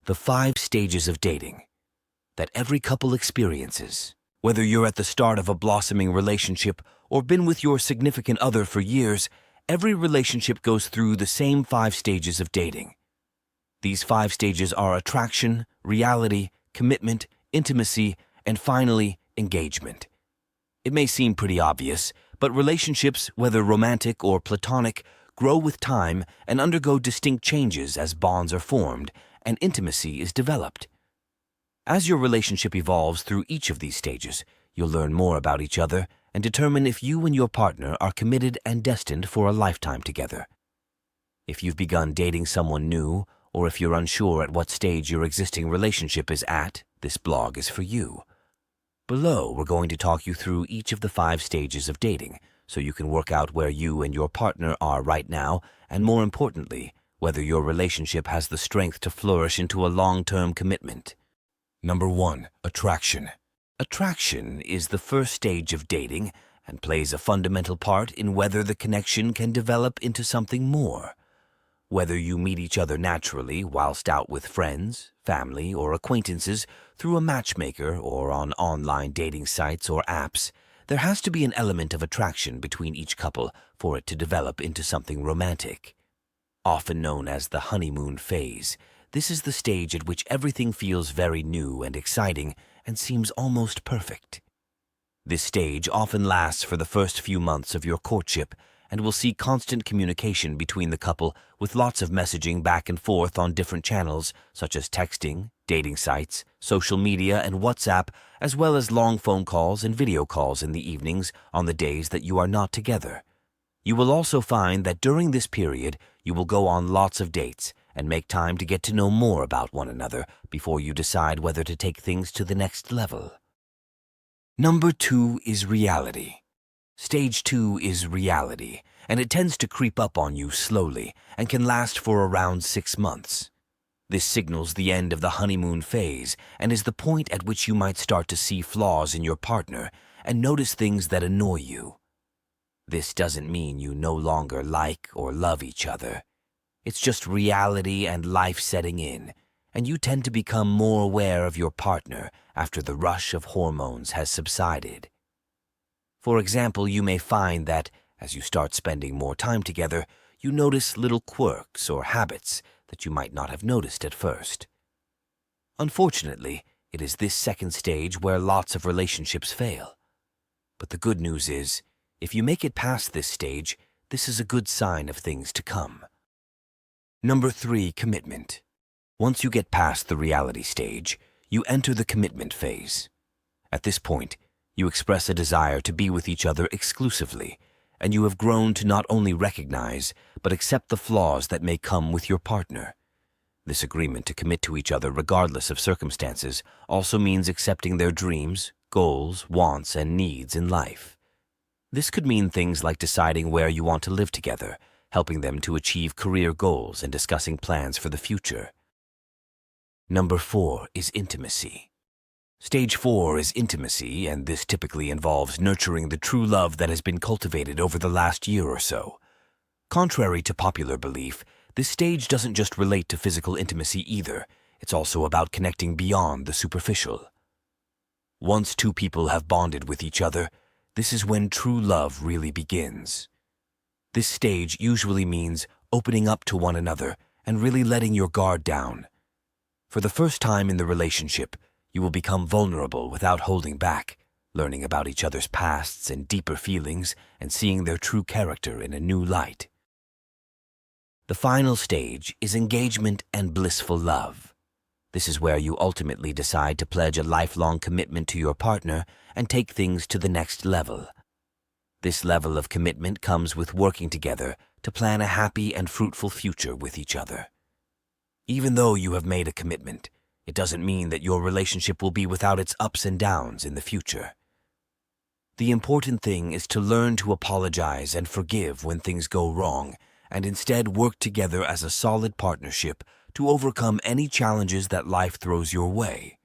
The 5 stages of dating that every couple experiences. Whether you're at the start of a blossoming relationship or been with your significant other for years, every relationship goes through the same 5 stages of dating. These 5 stages are attraction, reality, commitment, intimacy, and finally, engagement. It may seem pretty obvious, but relationships, whether romantic or platonic, grow with time and undergo distinct changes as bonds are formed and intimacy is developed. As your relationship evolves through each of these stages, you'll learn more about each other and determine if you and your partner are committed and destined for a lifetime together. If you've begun dating someone new, or if you're unsure at what stage your existing relationship is at, this blog is for you. Below, we're going to talk you through each of the 5 stages of dating, so you can work out where you and your partner are right now, and more importantly, whether your relationship has the strength to flourish into a long-term commitment. Number 1. Attraction. Attraction is the first stage of dating and plays a fundamental part in whether the connection can develop into something more. Whether you meet each other naturally whilst out with friends, family, or acquaintances through a matchmaker or on online dating sites or apps, there has to be an element of attraction between each couple for it to develop into something romantic. Often known as the honeymoon phase, this is the stage at which everything feels very new and exciting and seems almost perfect. This stage often lasts for the first few months of your courtship and will see constant communication between the couple with lots of messaging back and forth on different channels such as texting, dating sites, social media, and WhatsApp, as well as long phone calls and video calls in the evenings on the days that you are not together. You will also find that during this period, you will go on lots of dates and make time to get to know more about one another before you decide whether to take things to the next level. Number 2 is reality. Stage 2 is reality, and it tends to creep up on you slowly and can last for around 6 months. This signals the end of the honeymoon phase and is the point at which you might start to see flaws in your partner and notice things that annoy you. This doesn't mean you no longer like or love each other. It's just reality and life setting in, and you tend to become more aware of your partner after the rush of hormones has subsided. For example, you may find that, as you start spending more time together, you notice little quirks or habits that you might not have noticed at first. Unfortunately, it is this second stage where lots of relationships fail. But the good news is, if you make it past this stage, this is a good sign of things to come. Number 3, commitment. Once you get past the reality stage, you enter the commitment phase. At this point, you express a desire to be with each other exclusively, and you have grown to not only recognize, but accept the flaws that may come with your partner. This agreement to commit to each other regardless of circumstances also means accepting their dreams, goals, wants, and needs in life. This could mean things like deciding where you want to live together, helping them to achieve career goals, and discussing plans for the future. Number 4 is intimacy. Stage 4 is intimacy, and this typically involves nurturing the true love that has been cultivated over the last year or so. Contrary to popular belief, this stage doesn't just relate to physical intimacy either. It's also about connecting beyond the superficial. Once 2 people have bonded with each other, this is when true love really begins. This stage usually means opening up to one another and really letting your guard down. For the first time in the relationship, you will become vulnerable without holding back, learning about each other's pasts and deeper feelings and seeing their true character in a new light. The final stage is engagement and blissful love. This is where you ultimately decide to pledge a lifelong commitment to your partner and take things to the next level. This level of commitment comes with working together to plan a happy and fruitful future with each other. Even though you have made a commitment, it doesn't mean that your relationship will be without its ups and downs in the future. The important thing is to learn to apologize and forgive when things go wrong, and instead work together as a solid partnership to overcome any challenges that life throws your way.